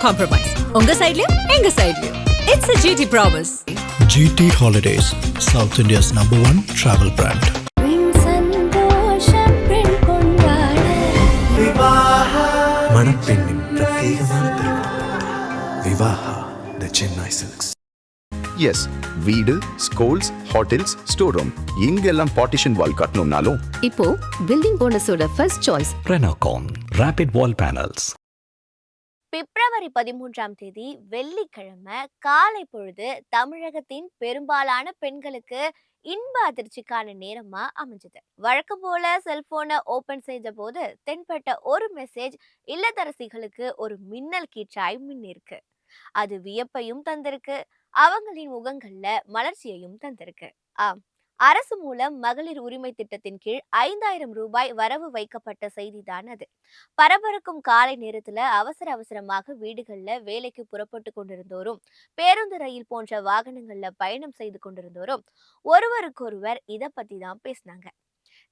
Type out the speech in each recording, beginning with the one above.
compromise. உங்க சைடுலயும் எங்க சைடுலயும். It's a GT promise. GT Holidays, South India's #1 travel brand. மணப்பெண்ணின் பிரத்யேகமான திருமணம் Vivaha the Chennai silks. Yes, வீடு, ஸ்கூல்ஸ், ஹோட்டல்ஸ், ஸ்டோர் ரூம் எங்கெல்லாம் பார்ட்டிஷன் வால் கட்டணும்னாலும் இப்போ பில்டிங் ஓனர்ஸோட first choice Renocon rapid wall panels. பிப்ரவரி 13 வெள்ளிக்கிழமை காலை பொழுது தமிழகத்தின் பெரும்பாலான பெண்களுக்கு இன்ப அதிர்ச்சிக்கான நேரமா அமைஞ்சது. வழக்கம் போல செல்போனை ஓபன் செய்த போது தென்பட்ட ஒரு மெசேஜ் இல்லத்தரசிகளுக்கு ஒரு மின்னல் கீற்றாய் மின்னிருக்கு. அது வியப்பையும் தந்திருக்கு, அவங்களின் முகங்கள்ல மலர்ச்சியையும் தந்திருக்கு. ஆம், அரசு மூலம் மகளிர் உரிமை திட்டத்தின் கீழ் 5000 ரூபாய் வரவு வைக்கப்பட்ட செய்திதான் அது. பரபரக்கும் காலை நேரத்துல அவசரமாக வீடுகள்ல வேலைக்கு புறப்பட்டு கொண்டிருந்தோரும், பேருந்து, ரயில் போன்ற வாகனங்கள்ல பயணம் செய்து கொண்டிருந்தோரும் ஒருவருக்கொருவர் இத பத்தி தான் பேசினாங்க.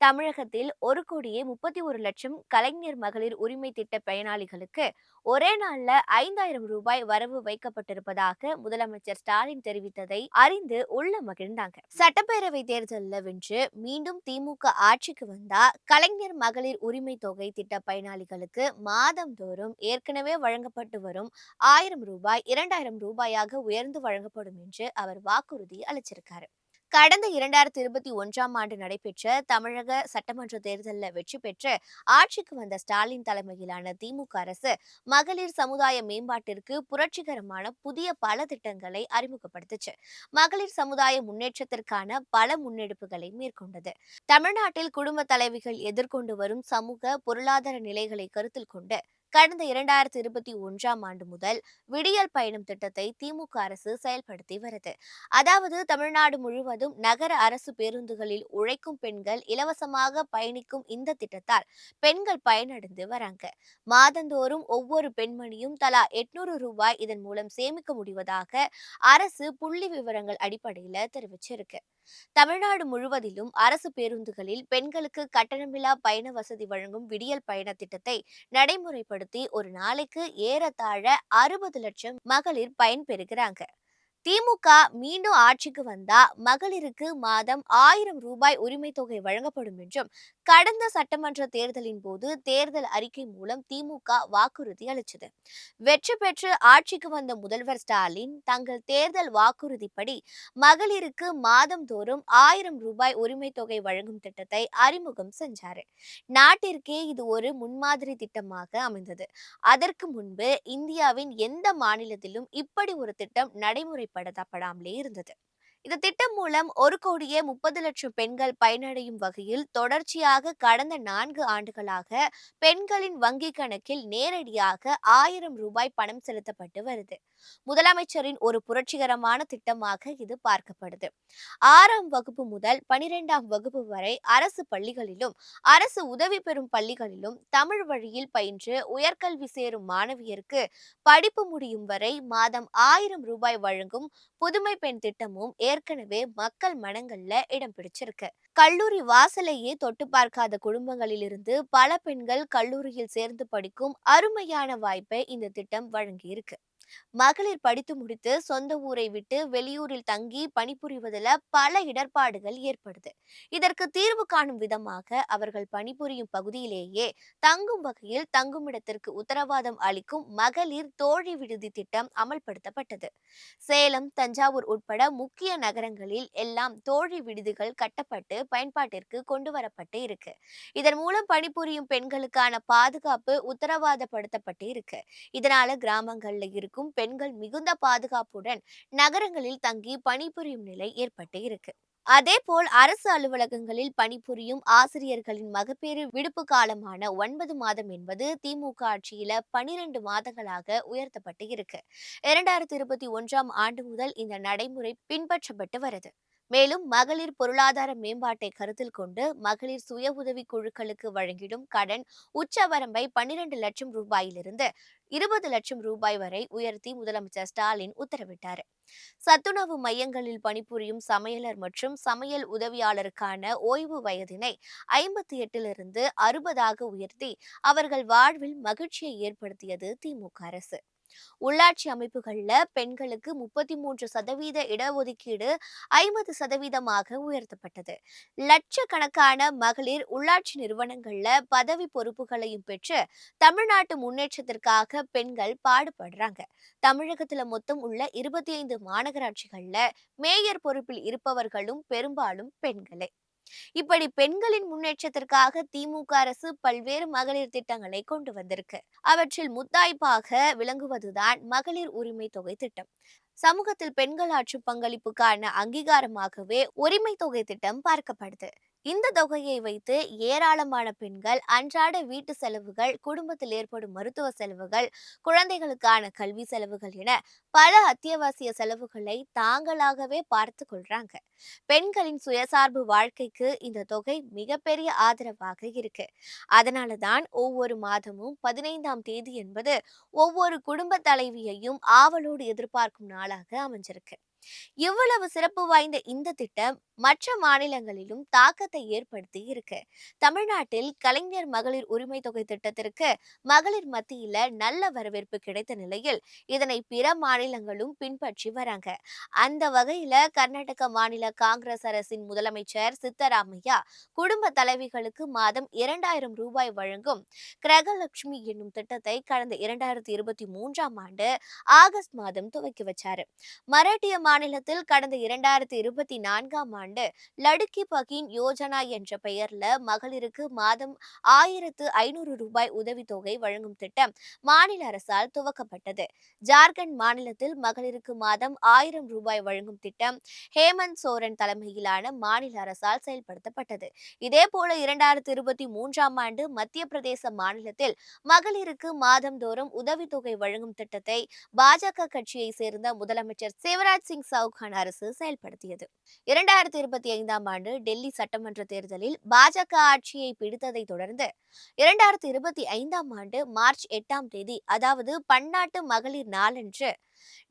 தமிழகத்தில் 1,31,00,000 கலைஞர் மகளிர் உரிமை திட்ட பயனாளிகளுக்கு ஒரே நாள்ல 5000 ரூபாய் வரவு வைக்கப்பட்டிருப்பதாக முதலமைச்சர் ஸ்டாலின் தெரிவித்ததை அறிந்து உள்ள மகிழ்ந்தாங்க. சட்டப்பேரவை தேர்தலில் வென்று மீண்டும் திமுக ஆட்சிக்கு வந்தா கலைஞர் மகளிர் உரிமை தொகை திட்ட பயனாளிகளுக்கு மாதந்தோறும் ஏற்கனவே வழங்கப்பட்டு வரும் 1000 ரூபாய் 2000 ரூபாயாக உயர்ந்து வழங்கப்படும் என்று அவர் வாக்குறுதி அளிச்சிருக்காரு. கடந்த 2021ஆம் ஆண்டு நடைபெற்ற தமிழக சட்டமன்ற தேர்தலில் வெற்றி பெற்று ஆட்சிக்கு வந்த ஸ்டாலின் தலைமையிலான திமுக அரசு மகளிர் சமுதாய மேம்பாட்டிற்கு புரட்சிகரமான புதிய பல திட்டங்களை அறிமுகப்படுத்துச்சு. மகளிர் சமுதாய முன்னேற்றத்திற்கான பல முன்னெடுப்புகளை மேற்கொண்டது. தமிழ்நாட்டில் குடும்ப தலைவிகள் எதிர்கொண்டு வரும் சமூக பொருளாதார நிலைகளை கருத்தில் கொண்டு கடந்த 2021ஆம் ஆண்டு முதல் விடியல் பயணம் திட்டத்தை திமுக அரசு செயல்படுத்தி வருது. அதாவது தமிழ்நாடு முழுவதும் நகர அரசு பேருந்துகளில் உழைக்கும் பெண்கள் இலவசமாக பயணிக்கும் இந்த திட்டத்தால் பெண்கள் பயனடைந்து வராங்க. மாதந்தோறும் ஒவ்வொரு பெண்மணியும் தலா 800 ரூபாய் இதன் மூலம் சேமிக்க முடிவதாக அரசு புள்ளி விவரங்கள் அடிப்படையில் தெரிவிச்சிருக்கு. தமிழ்நாடு முழுவதிலும் அரசு பேருந்துகளில் பெண்களுக்கு கட்டணமில்லா பயண வசதி வழங்கும் விடியல் பயண திட்டத்தை நடைமுறைப்படுத்தி ஒரு நாளைக்கு ஏறத்தாழ 60 லட்சம் மகளிர் பயன்பெறுகிறாங்க. திமுக மீண்டும் ஆட்சிக்கு வந்தா மகளிருக்கு மாதம் 1000 ரூபாய் உரிமை தொகை வழங்கப்படும் என்றும் கடந்த சட்டமன்ற தேர்தலின் போது தேர்தல் அறிக்கை மூலம் திமுக வாக்குறுதி அளித்தது. வெற்றி பெற்று ஆட்சிக்கு வந்த முதல்வர் ஸ்டாலின் தங்கள் தேர்தல் வாக்குறுதிப்படி மகளிருக்கு மாதந்தோறும் 1000 ரூபாய் உரிமை தொகை வழங்கும் திட்டத்தை அறிமுகம் செஞ்சாரு. நாட்டிற்கே இது ஒரு முன்மாதிரி திட்டமாக அமைந்தது. அதற்கு முன்பு இந்தியாவின் எந்த மாநிலத்திலும் இப்படி ஒரு திட்டம் நடைமுறைப்படுத்தப்படாமலே இருந்தது. இந்த திட்டம் மூலம் 1,30,00,000 பெண்கள் பயனடையும் வகையில் தொடர்ச்சியாக கடந்த 4 ஆண்டுகளாக பெண்களின் வங்கி கணக்கில் நேரடியாக 1000 ரூபாய் பணம் செலுத்தப்பட்டு வருது. முதலமைச்சரின் ஒரு புரட்சிகரமான திட்டமாக இது பார்க்கப்படுது. 6ஆம் வகுப்பு முதல் 12ஆம் வகுப்பு வரை அரசு பள்ளிகளிலும் அரசு உதவி பெறும் பள்ளிகளிலும் தமிழ் வழியில் பயின்று உயர்கல்வி சேரும் மாணவியருக்கு படிப்பு முடியும் வரை மாதம் 1000 ரூபாய் வழங்கும் புதுமை பெண் திட்டமும் ஏற்கனவே மக்கள் மனங்கள்ல இடம் பிடிச்சிருக்கு. கல்லூரி வாசலையே தொட்டு பார்க்காத குடும்பங்களிலிருந்து பல பெண்கள் கல்லூரியில் சேர்ந்து படிக்கும் அருமையான வாய்ப்பை இந்த திட்டம் வழங்கியிருக்கு. மகளிர் படித்து முடித்து சொந்த ஊரை விட்டு வெளியூரில் தங்கி பணிபுரிவதில் பல இடர்பாடுகள் ஏற்படுது. இதற்கு தீர்வு காணும் விதமாக அவர்கள் பணிபுரியும் பகுதியிலேயே தங்கும் வகையில் தங்குமிடத்திற்கு உத்தரவாதம் அளிக்கும் மகளிர் தோழி விடுதி திட்டம் அமல்படுத்தப்பட்டது. சேலம், தஞ்சாவூர் உட்பட முக்கிய நகரங்களில் எல்லாம் தோழி விடுதிகள் கட்டப்பட்டு பயன்பாட்டிற்கு கொண்டு வரப்பட்டு இருக்கு. இதன் மூலம் பணிபுரியும் பெண்களுக்கான பாதுகாப்பு உத்தரவாதப்படுத்தப்பட்டு இருக்கு. இதனால கிராமங்கள்ல இருக்கும் பெண்கள் மிகுந்த பாதுகாப்புடன் நகரங்களில் தங்கி பணிபுரியும் நிலை ஏற்பட்டு இருக்கு. அதேபோல் அரசு அலுவலகங்களில் பணிபுரியும் ஆசிரியர்களின் மகப்பேறு விடுப்பு காலமான 9 மாதம் என்பது திமுக ஆட்சியில 12 மாதங்களாக உயர்த்தப்பட்டு இருக்கு. 2021ஆம் ஆண்டு முதல் இந்த நடைமுறை பின்பற்றப்பட்டு வருது. மேலும் மகளிர் பொருளாதார மேம்பாட்டை கருத்தில் கொண்டு மகளிர் சுய உதவி குழுக்களுக்கு வழங்கிடும் கடன் உச்சவரம்பை 12 லட்சம் ரூபாயிலிருந்து 20 லட்சம் ரூபாய் வரை உயர்த்தி முதலமைச்சர் ஸ்டாலின் உத்தரவிட்டார். சத்துணவு மையங்களில் பணிபுரியும் சமையலர் மற்றும் சமையல் உதவியாளருக்கான ஓய்வு வயதினை 58லிருந்து 60ஆக உயர்த்தி அவர்கள் வாழ்வில் மகிழ்ச்சியை ஏற்படுத்தியது திமுக அரசு. உள்ளாட்சி அமைப்புகள்ல பெண்களுக்கு 33% இடஒதுக்கீடு 50% உயர்த்தப்பட்டது. லட்சக்கணக்கான மகளிர் உள்ளாட்சி நிறுவனங்கள்ல பதவி பொறுப்புகளையும் பெற்று தமிழ்நாட்டு முன்னேற்றத்திற்காக பெண்கள் பாடுபடுறாங்க. தமிழகத்துல மொத்தம் உள்ள 25 மாநகராட்சிகள்ல மேயர் பொறுப்பில் இருப்பவர்களும் பெரும்பாலும் பெண்களே. இப்படி பெண்களின் முன்னேற்றத்திற்காக திமுக அரசு பல்வேறு மகளிர் திட்டங்களை கொண்டு வந்திருக்கு. அவற்றில் முத்தாய்ப்பாக விளங்குவதுதான் மகளிர் உரிமை தொகை திட்டம். சமூகத்தில் பெண்கள் ஆற்றும் பங்களிப்புக்கான அங்கீகாரமாகவே உரிமை தொகை திட்டம் பார்க்கப்படுது. இந்த தொகையை வைத்து ஏராளமான பெண்கள் அன்றாட வீட்டு செலவுகள், குடும்பத்தில் ஏற்படும் மருத்துவ செலவுகள், குழந்தைகளுக்கான கல்வி செலவுகள் என பல அத்தியாவசிய செலவுகளை தாங்களாகவே பார்த்து கொள்றாங்க. பெண்களின் சுயசார்பு வாழ்க்கைக்கு இந்த தொகை மிகப்பெரிய ஆதரவாக இருக்கு. அதனாலதான் ஒவ்வொரு மாதமும் 15ஆம் தேதி என்பது ஒவ்வொரு குடும்ப தலைவியையும் ஆவலோடு எதிர்பார்க்கும் நாளாக அமைஞ்சிருக்கு. இவ்வளவு சிறப்பு வாய்ந்த இந்த திட்டம் மற்ற மாநிலங்களிலும் தாக்கத்தை ஏற்படுத்தி இருக்கு. தமிழ்நாட்டில் கலைஞர் மகளிர் உரிமை தொகை திட்டத்திற்கு மகளிர் மத்தியில நல்ல வரவேற்பு கிடைத்த நிலையில் இதனை பிற மாநிலங்களும் பின்பற்றி வராங்க. அந்த வகையில கர்நாடக மாநில காங்கிரஸ் அரசின் முதலமைச்சர் சித்தராமையா குடும்ப தலைவிகளுக்கு மாதம் 2000 ரூபாய் வழங்கும் கிரகலட்சுமி என்னும் திட்டத்தை கடந்த 2023ஆம் ஆண்டு ஆகஸ்ட் மாதம் துவக்கி வச்சாரு. மராட்டிய மாநிலத்தில் கடந்த 2024ஆம் ஆண்டு லடுக்கி பகின் யோஜனா என்ற பெயர்ல மகளிருக்கு மாதம் 1500 ரூபாய் உதவித்தொகை வழங்கும் திட்டம் மாநில அரசால் துவக்கப்பட்டது. ஜார்க்கண்ட் மாநிலத்தில் மகளிருக்கு மாதம் 1000 ரூபாய் வழங்கும் திட்டம் ஹேமந்த் சோரன் தலைமையிலான மாநில அரசால் செயல்படுத்தப்பட்டது. இதேபோல 2023ஆம் ஆண்டு மத்திய பிரதேச மாநிலத்தில் மகளிருக்கு மாதந்தோறும் உதவித்தொகை வழங்கும் திட்டத்தை பாஜக கட்சியை சேர்ந்த முதலமைச்சர் சிவராஜ் சிங் சௌகான் அரசு செயல்படுத்தியது. 2025ஆம் ஆண்டு டெல்லி சட்டமன்ற தேர்தலில் பாஜக ஆட்சியை பிடித்ததை தொடர்ந்து 2025ஆம் ஆண்டு மார்ச் 8ஆம் தேதி, அதாவது பன்னாட்டு மகளிர் நாளன்று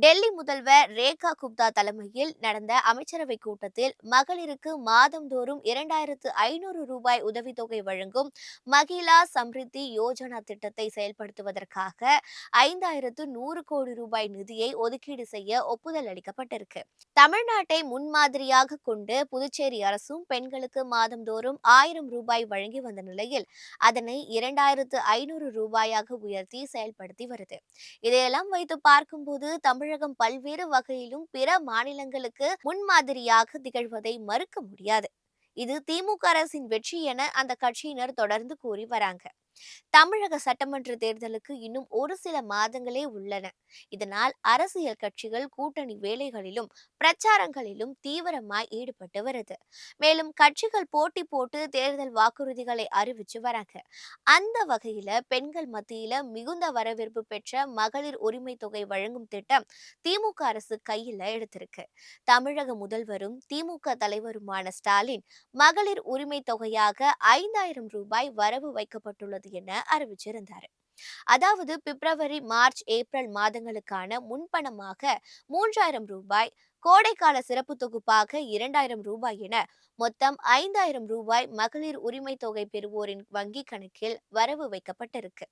டெல்லி முதல்வர் ரேகா குப்தா தலைமையில் நடந்த அமைச்சரவை கூட்டத்தில் மகளிருக்கு மாதந்தோறும் 2500 ரூபாய் உதவித்தொகை வழங்கும் மகிழா சம்ரித்தி யோஜனா திட்டத்தை செயல்படுத்துவதற்காக 5100 கோடி ரூபாய் நிதியை ஒதுக்கீடு செய்ய ஒப்புதல் அளிக்கப்பட்டிருக்கு. தமிழ்நாட்டை முன்மாதிரியாக கொண்டு புதுச்சேரி அரசும் பெண்களுக்கு மாதந்தோறும் 1000 ரூபாய் வழங்கி வந்த நிலையில் அதனை 2500 ரூபாயாக உயர்த்தி செயல்படுத்தி வருது. இதையெல்லாம் வைத்து பார்க்கும்போது தமிழகம் பல்வேறு வகையிலும் பிற மாநிலங்களுக்கு முன்மாதிரியாக திகழ்வதை மறுக்க முடியாது. இது திமுக அரசின் வெற்றி என அந்த கட்சியினர் தொடர்ந்து கூறி வராங்க. தமிழக சட்டமன்ற தேர்தலுக்கு இன்னும் ஒரு சில மாதங்களே உள்ளன. இதனால் அரசியல் கட்சிகள் கூட்டணி வேலைகளிலும் பிரச்சாரங்களிலும் தீவிரமாய் ஈடுபட்டு வருது. மேலும் கட்சிகள் போட்டி போட்டு தேர்தல் வாக்குறுதிகளை அறிவிச்சு வராங்க. அந்த வகையில பெண்கள் மத்தியில மிகுந்த வரவேற்பு பெற்ற மகளிர் உரிமை தொகை வழங்கும் திட்டம் திமுக அரசு கையில எடுத்திருக்கு. தமிழக முதல்வரும் திமுக தலைவருமான ஸ்டாலின் மகளிர் உரிமை தொகையாக 5000 ரூபாய் வரவு வைக்கப்பட்டுள்ளது என அறிவிச்சிருந்தார். அதாவது பிப்ரவரி, மார்ச், ஏப்ரல் மாதங்களுக்கான முன்பணமாக 3000 ரூபாய், கோடைக்கால சிறப்பு தொகுப்பாக 2000 ரூபாய் என மொத்தம் 5000 ரூபாய் மகளிர் உரிமை தொகை பெறுவோரின் வங்கி கணக்கில் வரவு வைக்கப்பட்டிருக்கு.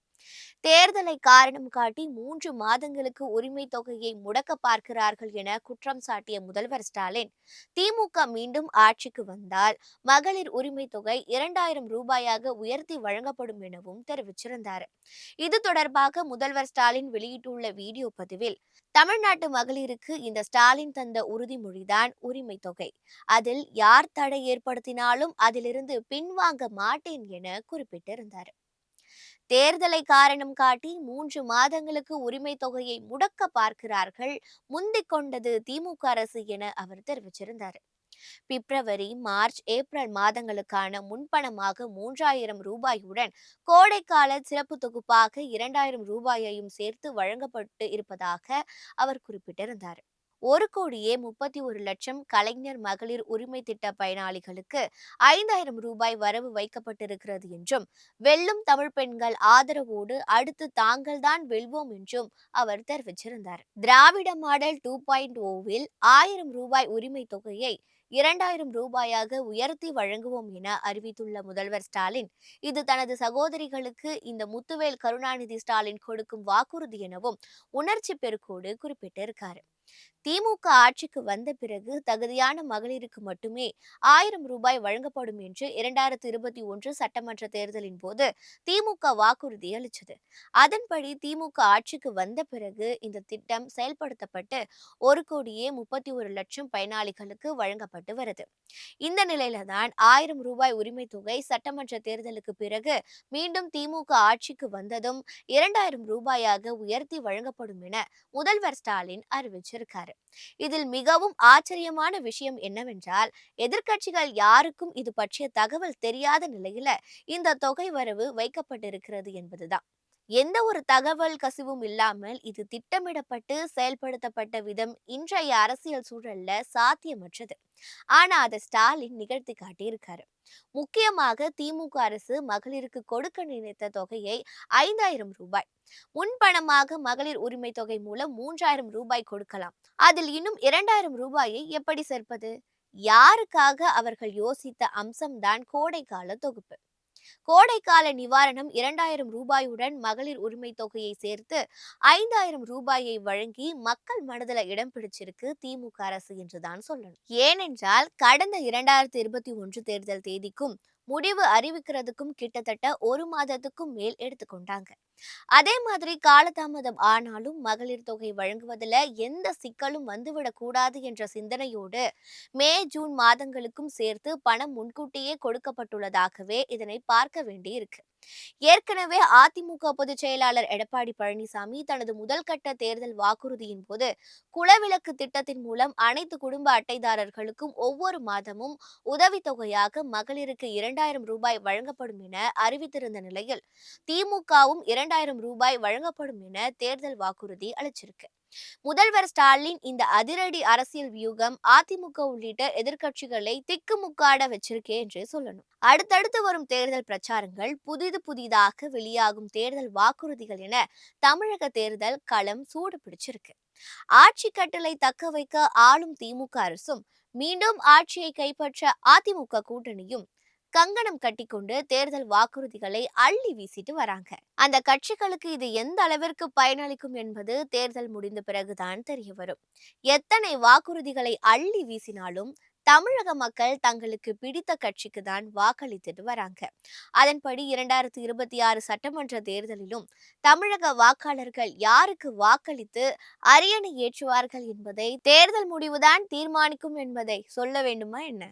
தேர்தலை காரணம் காட்டி 3 மாதங்களுக்கு உரிமை தொகையை முடக்க பார்க்கிறார்கள் என குற்றம் சாட்டிய முதல்வர் ஸ்டாலின், திமுக மீண்டும் ஆட்சிக்கு வந்தால் மகளிர் உரிமை தொகை 2000 ரூபாயாக உயர்த்தி வழங்கப்படும் எனவும் தெரிவிச்சிருந்தார். இது தொடர்பாக முதல்வர் ஸ்டாலின் வெளியிட்டுள்ள வீடியோ பதிவில், தமிழ்நாட்டு மகளிருக்கு இந்த ஸ்டாலின் தந்த உறுதிமொழிதான் உரிமை தொகை. அதில் யார் தடை ஏற்படுத்தினாலும் அதிலிருந்து பின்வாங்க மாட்டேன் என குறிப்பிட்டிருந்தார். தேர்தலை காரணம் காட்டி 3 மாதங்களுக்கு உரிமை தொகையை முடக்க பார்க்கிறார்கள், முந்திக் கொண்டது திமுக அரசு என அவர் தெரிவிச்சிருந்தார். பிப்ரவரி, மார்ச், ஏப்ரல் மாதங்களுக்கான முன்பணமாக 3000 ரூபாயுடன் கோடைக்கால சிறப்பு தொகுப்பாக 2000 ரூபாயையும் சேர்த்து வழங்கப்பட்டு இருப்பதாக அவர் குறிப்பிட்டிருந்தார். 1,31,00,000 கலைஞர் மகளிர் உரிமை திட்ட பயனாளிகளுக்கு 5000 ரூபாய் வரவு வைக்கப்பட்டிருக்கிறது என்றும், வெல்லும் தமிழ் பெண்கள் ஆதரவோடு அடுத்து தாங்கள்தான் வெல்வோம் என்றும் அவர் தெரிவிச்சிருந்தார். திராவிட மாடல் 2.0வில் 1000 ரூபாய் உரிமை தொகையை ரூ. 2000 உயர்த்தி வழங்குவோம் என அறிவித்துள்ள முதல்வர் ஸ்டாலின், இது தனது சகோதரிகளுக்கு இந்த முத்துவேல் கருணாநிதி ஸ்டாலின் கொடுக்கும் வாக்குறுதி எனவும் உணர்ச்சி பெருக்கோடு குறிப்பிட்டிருக்காரு. திமுக ஆட்சிக்கு வந்த பிறகு தகுதியான மகளிருக்கு மட்டுமே ரூ. 1000 வழங்கப்படும் என்று 2021 சட்டமன்ற தேர்தலின் போது திமுக வாக்குறுதி அளித்தது. அதன்படி திமுக ஆட்சிக்கு வந்த பிறகு இந்த திட்டம் செயல்படுத்தப்பட்டு 1,31,00,000 பயனாளிகளுக்கு வழங்கப்பட்டு வருது. இந்த நிலையில தான் ரூ. 1000 உரிமை தொகை சட்டமன்ற தேர்தலுக்கு பிறகு மீண்டும் திமுக ஆட்சிக்கு வந்ததும் ரூ. 2000 உயர்த்தி வழங்கப்படும் என முதல்வர் ஸ்டாலின் அறிவிச்சிருக்காரு. இதில் மிகவும் ஆச்சரியமான விஷயம் என்னவென்றால், எதிர்க்கட்சிகள் யாருக்கும் இது பற்றிய தகவல் தெரியாத நிலையில இந்த தொகை வரவு வைக்கப்பட்டிருக்கிறது என்பதுதான். எந்த ஒரு தகவல் கசிவும் இல்லாமல் இது திட்டமிடப்பட்டு செயல்படுத்தப்பட்ட விதம் இன்றைய அரசியல் சூழல்ல சாத்தியமற்றது. ஆனா அதை ஸ்டாலின் நிகழ்த்தி காட்டியிருக்காரு. முக்கியமாக திமுக அரசு மகளிருக்கு கொடுக்க நினைத்த தொகையை ரூ. 5,000 முன்பணமாக மகளிர் உரிமை தொகை மூலம் ரூ. 3,000 கொடுக்கலாம். அதில் இன்னும் ரூ. 2,000 எப்படி சேர்ப்பது? யாருக்காக அவர்கள் யோசித்த அம்சம்தான் கோடைக்கால தொகுப்பு. கோடைக்கால நிவாரணம் ரூ. 2,000 மகளிர் உரிமை தொகையை சேர்த்து ரூ. 5,000 வழங்கி மக்கள் மனதில் இடம் பிடிச்சிருக்கு திமுக அரசு என்றுதான் சொல்லணும். ஏனென்றால் கடந்த 2021 தேர்தல் தேதிக்கும் முடிவு அறிவிக்கிறதுக்கும் கிட்டத்தட்ட 1 மாதத்துக்கும் மேல் எடுத்துக்கொண்டாங்க. அதே மாதிரி காலதாமதம் ஆனாலும் மகளிர் தொகை வழங்குவதில் எந்த சிக்கலும் வந்துவிடக் கூடாது என்ற சிந்தனையோடு மே ஜூன் மாதங்களுக்கும் சேர்த்து பணம் முன்கூட்டியே கொடுக்கப்பட்டுள்ளதாகவே இதனை பார்க்க வேண்டியிருக்கு. ஏற்கனவே அதிமுக பொதுச் செயலாளர் எடப்பாடி பழனிசாமி தனது முதல் கட்ட தேர்தல் வாக்குறுதியின் போது குலவிளக்கு திட்டத்தின் மூலம் அனைத்து குடும்ப அட்டைதாரர்களுக்கும் ஒவ்வொரு மாதமும் உதவித்தொகையாக மகளிருக்கு ரூ. 2,000 வழங்கப்படும் என அறிவித்திருந்த நிலையில் திமுகவும் ரூ. 2,000 வழங்கப்படும் என தேர்தல் வாக்குறுதி அளிச்சிருக்கு. முதல்வர் ஸ்டாலின் இந்த அதிரடி அரசியல் வியூகம் அதிமுக உள்ளிட்ட எதிர்க்கட்சிகளை திக்குமுக்காட வச்சிருக்கே என்று சொல்லணும். அடுத்தடுத்து வரும் தேர்தல் பிரச்சாரங்கள், புதிதாக வெளியாகும் தேர்தல் வாக்குறுதிகள் என தமிழக தேர்தல் களம் சூடு பிடிச்சிருக்கு. ஆட்சி கட்டளை தக்க வைக்க ஆளும் திமுக அரசும் மீண்டும் ஆட்சியை கைப்பற்ற அதிமுக கூட்டணியும் கங்கணம் கட்டிக்கொண்டு தேர்தல் வாக்குறுதிகளை அள்ளி வீசிட்டு வராங்க. அந்த கட்சிகளுக்கு இது எந்த அளவிற்கு பயனளிக்கும் என்பது தேர்தல் முடிந்த பிறகுதான் தெரிய வரும். எத்தனை வாக்குறுதிகளை அள்ளி வீசினாலும் தமிழக மக்கள் தங்களுக்கு பிடித்த கட்சிக்கு தான் வாக்களித்துட்டு வராங்க. அதன்படி 2026 சட்டமன்ற தேர்தலிலும் தமிழக வாக்காளர்கள் யாருக்கு வாக்களித்து அரியணை ஏற்றுவார்கள் என்பதை தேர்தல் முடிவுதான் தீர்மானிக்கும் என்பதை சொல்ல வேண்டுமா என்ன?